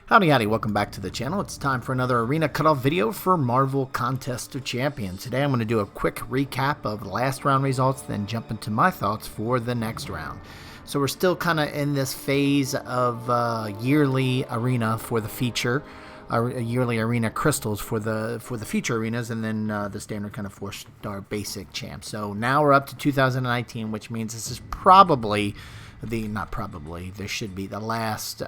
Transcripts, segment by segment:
Howdy howdy, welcome back to the channel. It's time for another Arena Cutoff video for Marvel Contest of Champions. Today I'm going to do a quick recap of the last round results, then jump into my thoughts for the next round. So we're still kind of in this phase of yearly arena for the feature, yearly arena crystals for the feature arenas, and then the standard kind of 4-star basic champ. So now we're up to 2019, which means this is probably this should be the last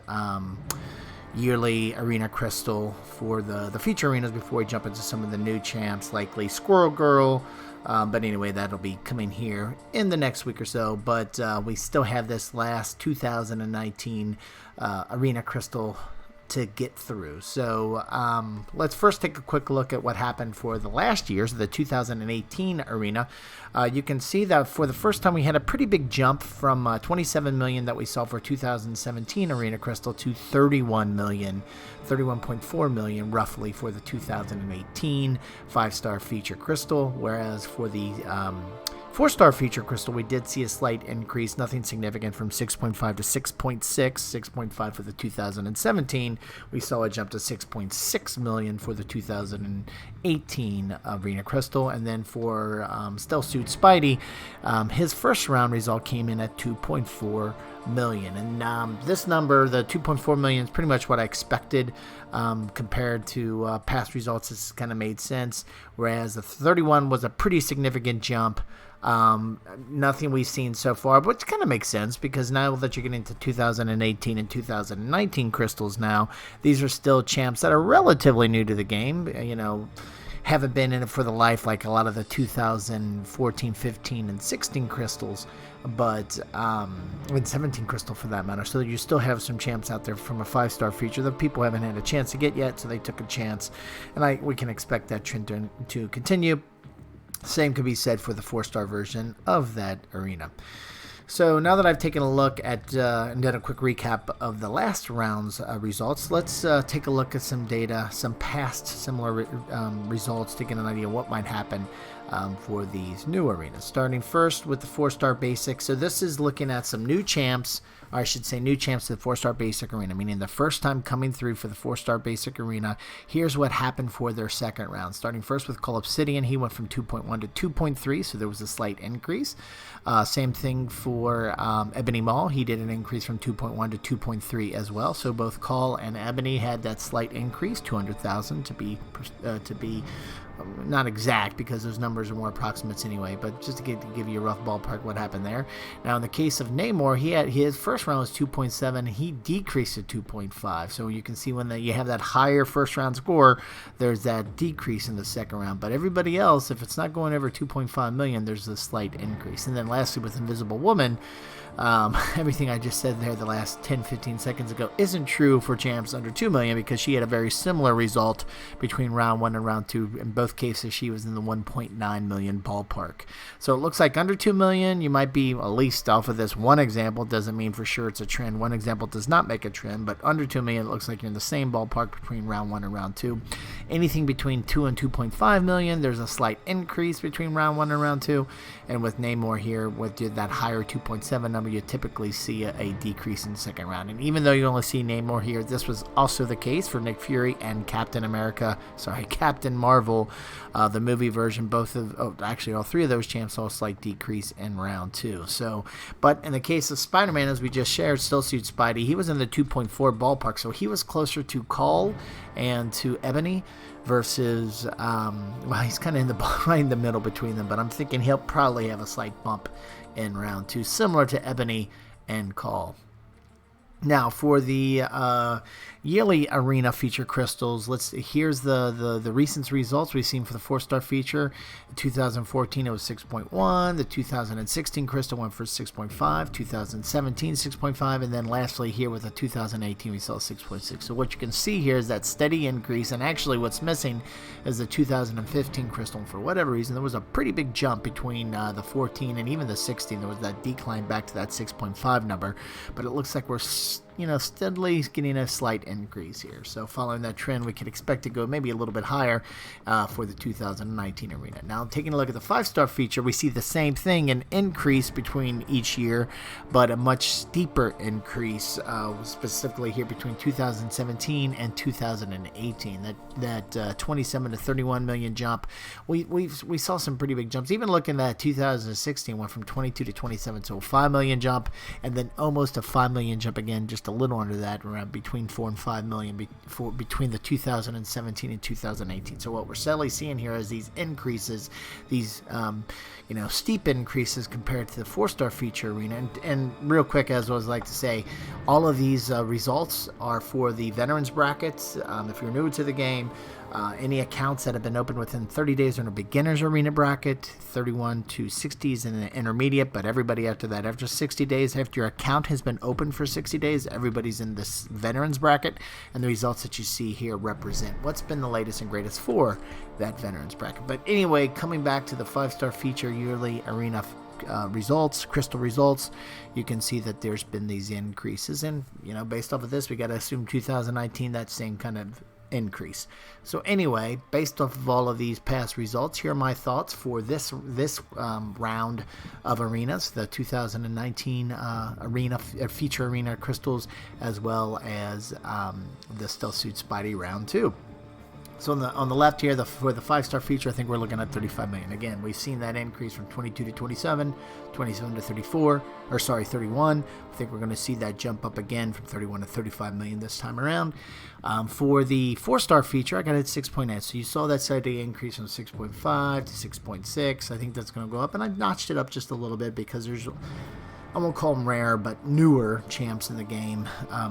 yearly arena crystal for the feature arenas before we jump into some of the new champs, likely Squirrel Girl. But anyway, that'll be coming here in the next week or so. But we still have this last 2019 arena crystal to get through. So let's first take a quick look at what happened for the last year's, the 2018 arena. You can see that for the first time we had a pretty big jump from 27 million that we saw for 2017 arena crystal to 31.4 million roughly for the 2018 5-star feature crystal, whereas for the 4-star feature crystal, we did see a slight increase, nothing significant, from 6.5 to 6.6. 6.5 for the 2017. We saw a jump to 6.6 million for the 2018 Arena Crystal. And then for Stealth Suit Spidey, his first round result came in at 2.4 million. And this number, the 2.4 million, is pretty much what I expected. Compared to past results, this kind of made sense. Whereas the 31 was a pretty significant jump. Nothing we've seen so far, but it kind of makes sense because now that you're getting to 2018 and 2019 crystals now, these are still champs that are relatively new to the game, you know, haven't been in it for the life like a lot of the 2014, 15, and 16 crystals, but and 17 crystal for that matter. So you still have some champs out there from a 5-star feature that people haven't had a chance to get yet, so they took a chance, and we can expect that trend to continue. Same could be said for the 4-star version of that arena. So now that I've taken a look at and done a quick recap of the last round's results, let's take a look at some data, some past similar results to get an idea of what might happen for these new arenas. Starting first with the 4-star basic. So this is looking at some new champs, or I should say new champs to the 4-star basic arena, meaning the first time coming through for the 4-star basic arena. Here's what happened for their second round. Starting first with Cole Obsidian, he went from 2.1 to 2.3, so there was a slight increase. Same thing for Ebony Maw. He did an increase from 2.1 to 2.3 as well. So both Call and Ebony had that slight increase, 200,000 to be not exact because those numbers are more approximates anyway, but just to give you a rough ballpark what happened there. Now in the case of Namor, he had his first round was 2.7, he decreased to 2.5. So you can see when you have that higher first round score, there's that decrease in the second round. But everybody else, if it's not going over 2.5 million, there's a slight increase. And then lastly with Invisible Woman, everything I just said there the last 10-15 seconds ago isn't true for champs under 2 million because she had a very similar result between round 1 and round 2. In both cases, she was in the 1.9 million ballpark. So it looks like under 2 million, you might be, at least off of this one example, doesn't mean for sure it's a trend. One example does not make a trend, but under 2 million, it looks like you're in the same ballpark between round 1 and round 2. Anything between 2 and 2.5 million, there's a slight increase between round 1 and round 2. And with Namor here, with that higher 2.7 number, you typically see a decrease in the second round. And even though you only see Namor here, this was also the case for Nick Fury and Captain Marvel, the movie version. Actually all three of those champs saw a slight decrease in round 2. So, but in the case of Spider-Man, as we just shared, Stealth Suit Spidey, he was in the 2.4 ballpark, so he was closer to Call and to Ebony versus, well, he's kind of right in the middle between them, but I'm thinking he'll probably have a slight bump in round 2, similar to Ebony and Call. Now for the yearly arena feature crystals, here's the recent results we've seen for the 4-star feature. In 2014 it was 6.1, the 2016 crystal went for 6.5, 2017 6.5, and then lastly here with the 2018 we saw 6.6. So what you can see here is that steady increase, and actually what's missing is the 2015 crystal. And for whatever reason there was a pretty big jump between the 14 and even the 16. There was that decline back to that 6.5 number, but it looks like we're steadily getting a slight increase here. So following that trend, we could expect to go maybe a little bit higher for the 2019 arena. Now, taking a look at the 5-star feature, we see the same thing, an increase between each year, but a much steeper increase, specifically here between 2017 and 2018. That 27 to 31 million jump. We saw some pretty big jumps. Even looking at 2016, went from 22 to 27, so a 5 million jump, and then almost a 5 million jump again, just a little under that, around between 4 and 5 million between the 2017 and 2018. So what we're sadly seeing here is these increases, these steep increases compared to the 4-star feature arena. And real quick, as I always like to say, all of these results are for the veterans brackets. If you're new to the game, any accounts that have been opened within 30 days are in a beginner's arena bracket, 31 to 60s in the intermediate, but everybody after that, after 60 days, after your account has been open for 60 days, everybody's in this veterans bracket, and the results that you see here represent what's been the latest and greatest for that veterans bracket. But anyway, coming back to the 5-star feature yearly arena results, crystal results, you can see that there's been these increases, and based off of this, we got to assume 2019 that same kind of increase. So anyway, based off of all of these past results, here are my thoughts for this round of arenas, the 2019 arena feature arena crystals, as well as the Stealth Suit Spidey round 2. So on the left here, for the 5-star feature, I think we're looking at 35 million. Again, we've seen that increase from 22 to 27, 27 to 31. I think we're going to see that jump up again from 31 to 35 million this time around. For the 4-star feature, I got it at 6.8. So you saw that slightly increase from 6.5 to 6.6. I think that's going to go up, and I notched it up just a little bit because there's, I won't call them rare, but newer champs in the game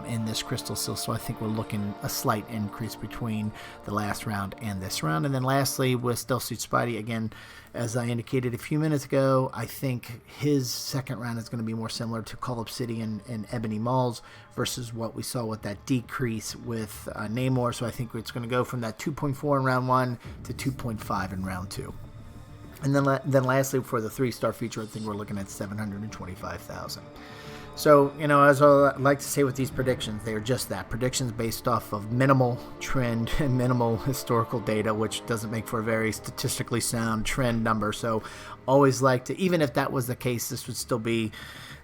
in this crystal still. So I think we're looking a slight increase between the last round and this round. And then lastly, with Stealth Suit Spidey, again, as I indicated a few minutes ago, I think his second round is going to be more similar to Call Obsidian and Ebony Mauls versus what we saw with that decrease with Namor. So I think it's going to go from that 2.4 in round 1 to 2.5 in round 2. And then lastly, for the 3-star feature, I think we're looking at 725,000. So, as I like to say with these predictions, they are just that, predictions based off of minimal trend and minimal historical data, which doesn't make for a very statistically sound trend number. So always like to, even if that was the case, this would still be,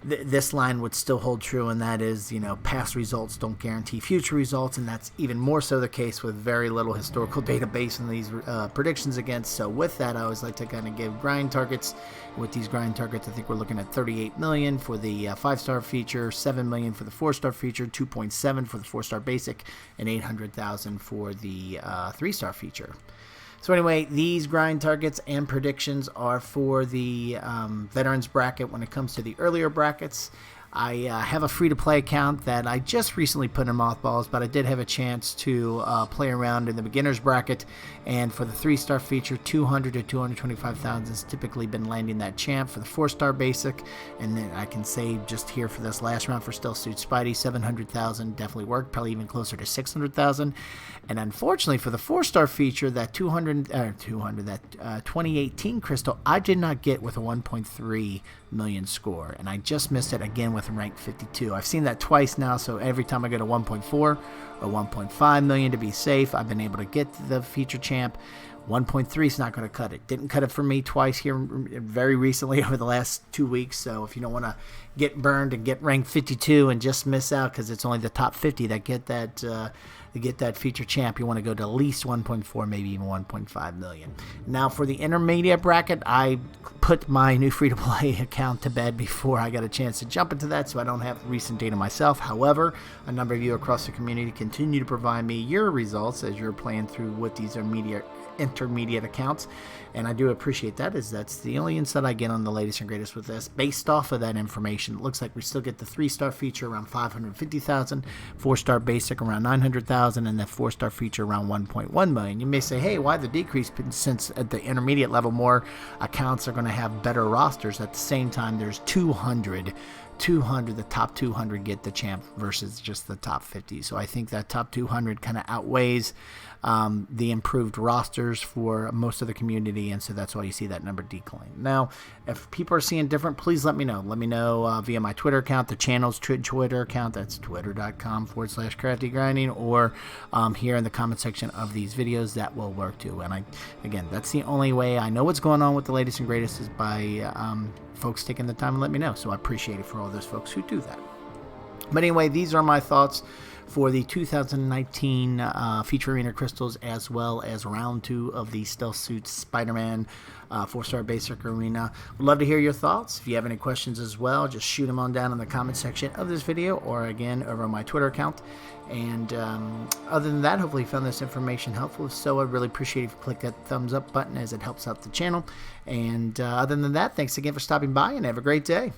this line would still hold true, and that is, past results don't guarantee future results, and that's even more so the case with very little historical data based on these predictions against. So with that, I always like to kind of give grind targets. With these grind targets, I think we're looking at 38 million for the 5-star feature, 7 million for the 4-star feature, 2.7 for the 4-star basic, and 800,000 for the 3-star feature. So anyway, these grind targets and predictions are for the veterans bracket. When it comes to the earlier brackets, I have a free-to-play account that I just recently put in mothballs, but I did have a chance to play around in the beginner's bracket, and for the 3-star feature, 200 to 225,000 has typically been landing that champ. For the 4-star basic, and then I can say just here for this last round for Stealth Suit Spidey, 700,000 definitely worked, probably even closer to 600,000. And unfortunately for the 4-star feature, that 2018 crystal, I did not get with a 1.3 million score, and I just missed it again with rank 52. I've seen that twice now, so every time I go to 1.4 or 1.5 million to be safe, I've been able to get the feature champ. 1.3 is not going to cut it. Didn't cut it for me twice here very recently over the last 2 weeks. So if you don't want to get burned and get ranked 52 and just miss out because it's only the top 50 that get that feature champ, you want to go to at least 1.4, maybe even 1.5 million. Now for the intermediate bracket, I put my new free-to-play account to bed before I got a chance to jump into that, so I don't have recent data myself. However, a number of you across the community continue to provide me your results as you're playing through with these intermediate accounts, and I do appreciate that, as that's the only insight I get on the latest and greatest with this. Based off of that information, it looks like we still get the 3-star feature around 550,000, 4-star basic around 900,000, and the 4-star feature around 1.1 million. You may say, hey, why the decrease? Since at the intermediate level more accounts are going to have better rosters. At the same time, there's 200 200, the top 200 get the champ versus just the top 50. So I think that top 200 kind of outweighs the improved rosters for most of the community, and so that's why you see that number decline. Now, if people are seeing different, please let me know. Let me know via my Twitter account, the channel's Twitter account. That's twitter.com/craftygrinding, or here in the comment section of these videos. That will work too. And again, that's the only way I know what's going on with the latest and greatest is by folks taking the time to let me know. So I appreciate it for all those folks who do that. But anyway, these are my thoughts for the 2019 Feature Arena Crystals, as well as round 2 of the Stealth Suit Spider-Man 4-star basic arena. Would love to hear your thoughts. If you have any questions as well, just shoot them on down in the comment section of this video, or again over on my Twitter account. And other than that, hopefully you found this information helpful. If so, I'd really appreciate if you click that thumbs up button, as it helps out the channel. And other than that, thanks again for stopping by, and have a great day.